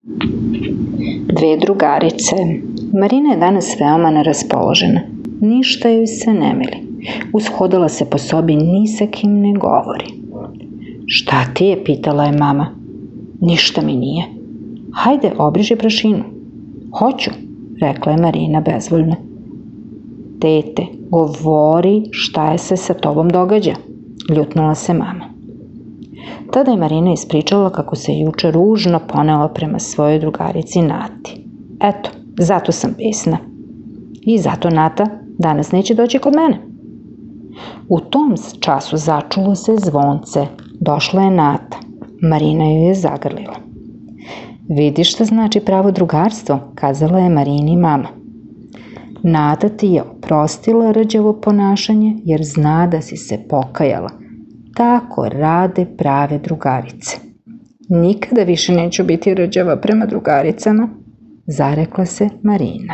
Dve drugarice. Marina je danas veoma neraspoložena. Ništa joj se ne mili. Ushodala se po sobi, ni sa kim ne govori. Šta ti je, pitala je mama. Ništa mi nije. Hajde, obriži prašinu. Hoću, rekla je Marina bezvoljno. Tete, govori šta je se sa tobom događa, ljutnula se mama. Tada je Marina ispričala kako se juče ružno ponela prema svojoj drugarici Nati. Eto, zato sam besna. I zato Nata danas neće doći kod mene. U tom času začulo se zvonce. Došla je Nata. Marina ju je zagrlila. Vidiš šta znači pravo drugarstvo, kazala je Marini mama. Nata ti je oprostila rđavo ponašanje jer zna da si se pokajala. Tako rade prave drugarice. Nikada više neću biti rđava prema drugaricama, zarekla se Marina.